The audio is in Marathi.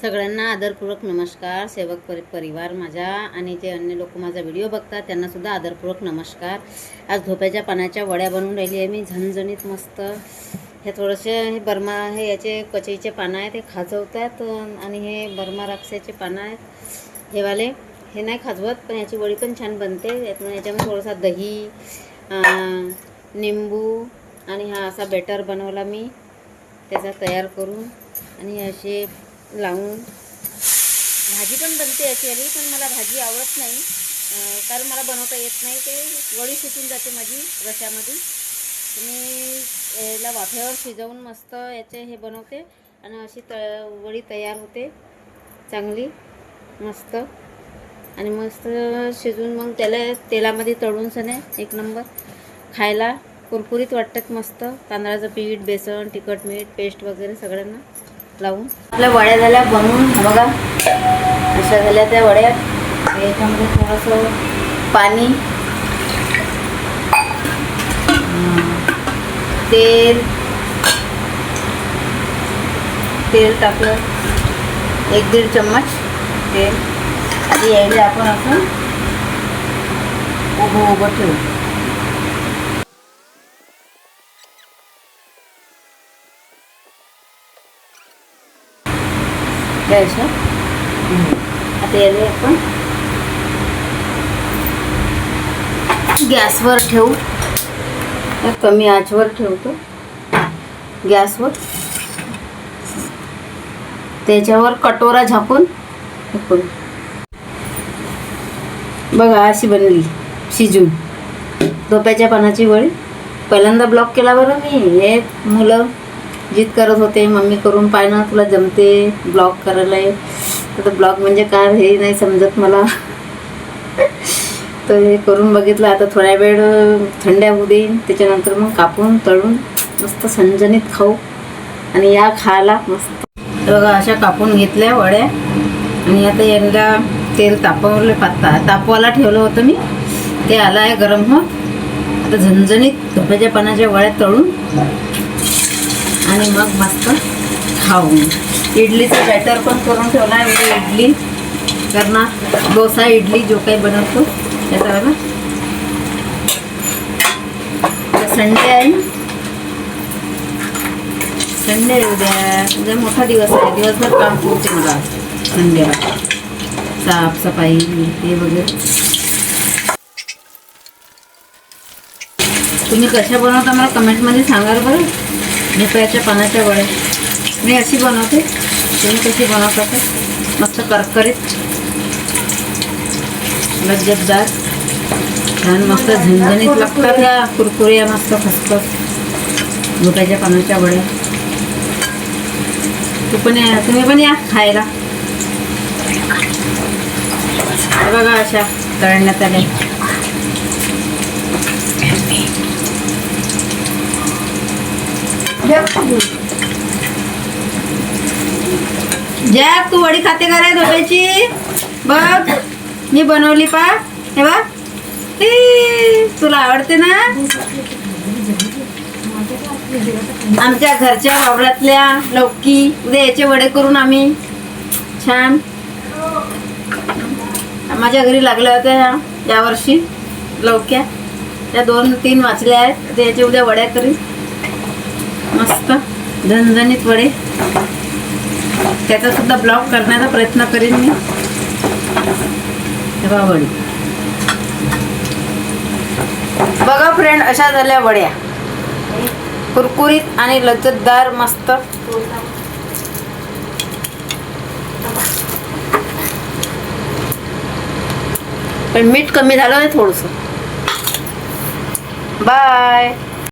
सगळ्यांना आदरपूर्वक नमस्कार. सेवक परिवार माझा आणि जे अन्य लोक माझा व्हिडिओ बघतात त्यांनासुद्धा आदरपूर्वक नमस्कार. आज धोप्याच्या पानाच्या वड्या बनवून राहिली आहे मी, झणझणीत मस्त. हे थोडेसे हे बर्मा हे याचे कचईचे पानं आहे, ते खाजवतात. आणि हे बर्मा राक्षाचे पानं आहेत हेवाले, हे नाही खाजवत, पण याची वडी पण छान बनते. याच्यामध्ये थोडासा दही, निंबू आणि हा असा बेटर बनवला मी त्याचा तयार करून, आणि असे लावून भाजी पण बनते याची आली. पण मला भाजी आवडत नाही, कारण मला बनवता येत नाही. ते वडी सुटून जाते माझी रश्यामध्ये. मी याला वाफेवर शिजवून मस्त याचे हे बनवते आणि अशी वडी तयार होते चांगली मस्त. आणि मस्त शिजून मग त्याला तेलामध्ये तळून सने एक नंबर खायला कुरकुरीत वाटतात मस्त. तांदळाचं पीठ, बेसन, तिखट, मीठ पेस्ट वगैरे सगळ्यांना लावून आपल्या वड्या झाल्या बनवून. बघा अशा झाल्या त्या वड्या. याच्यामध्ये थोडंसं पाणी, तेल टाकलं 1-1.5 चम्मच तेल. आधी यायला आपण असं उभं ठेवू. असं आता याला आपण गॅसवर ठेवू. कमी आचवर ठेवतो गॅसवर. त्याच्यावर कटोरा झाकून बघा अशी बनली शिजून धोप्याच्या पानाची वडी. पहिल्यांदा ब्लॉग केला बरं मी. हे मुलं जिद करत होते, मम्मी करून पाय ना, तुला जमते ब्लॉग करायला. तर ब्लॉग म्हणजे काय हे नाही समजत मला. तर हे करून बघितलं. आता थोड्या वेळ थंड्या होऊ देईन, त्याच्यानंतर मग कापून तळून मस्त झणझणीत खाऊ. आणि या खायला मस्त. बघा अशा कापून घेतल्या वड्या. आणि आता यांना तेल तापवायला ठेवलं होतं मी, ते आलं आहे गरम होत. आता झणझणीत धोप्याच्या पानाच्या वड्या तळून आणि मग मस्त खाऊ. इडलीचं बॅटर पण करून ठेवला आहे. म्हणजे इडली करणार, डोसा, इडली जो काही बनवतो त्याचा. बघा संडे आहे ना, संडे उद्या मोठा दिवस आहे. दिवसभर काम करते मला संडेला, साफसफाई हे वगैरे. तुम्ही कशा बनवता मला कमेंटमध्ये सांगाल बरं. धोप्याच्या पानाच्या वड्या मी अशी बनवते, तुम्ही कशी बनवता ते. मस्त करकरीत, लज्जतदार, छान मस्त झणझणीत लागतात ह्या कुरकुऱ्या मस्त खसखस धोप्याच्या पानाच्या वड्या. तुम्ही पण या खायला. बघा अशा तळण्यात आल्या. जॅक तू वडी खाते का रे धोप्याची? बघ मी बनवली पा. हे बघ, तुला आवडते ना. आमच्या घरच्या वावरातल्या लौकी. उद्या याचे वडे करून आम्ही छान. माझ्या घरी लागल्या होत्या यावर्षी लौक्या, त्या 2-3 वाचल्या आहेत. ते याचे उद्या वड्या करीन मस्त झणझणीत वडे. त्याचा सुद्धा ब्लॉग करण्याचा प्रयत्न करीन मी. तेव्हा वडी बघा फ्रेंड, अशा झाल्या वड्या कुरकुरीत आणि लज्जतदार मस्त. पण मीठ कमी झालं आहे थोडंसं. बाय.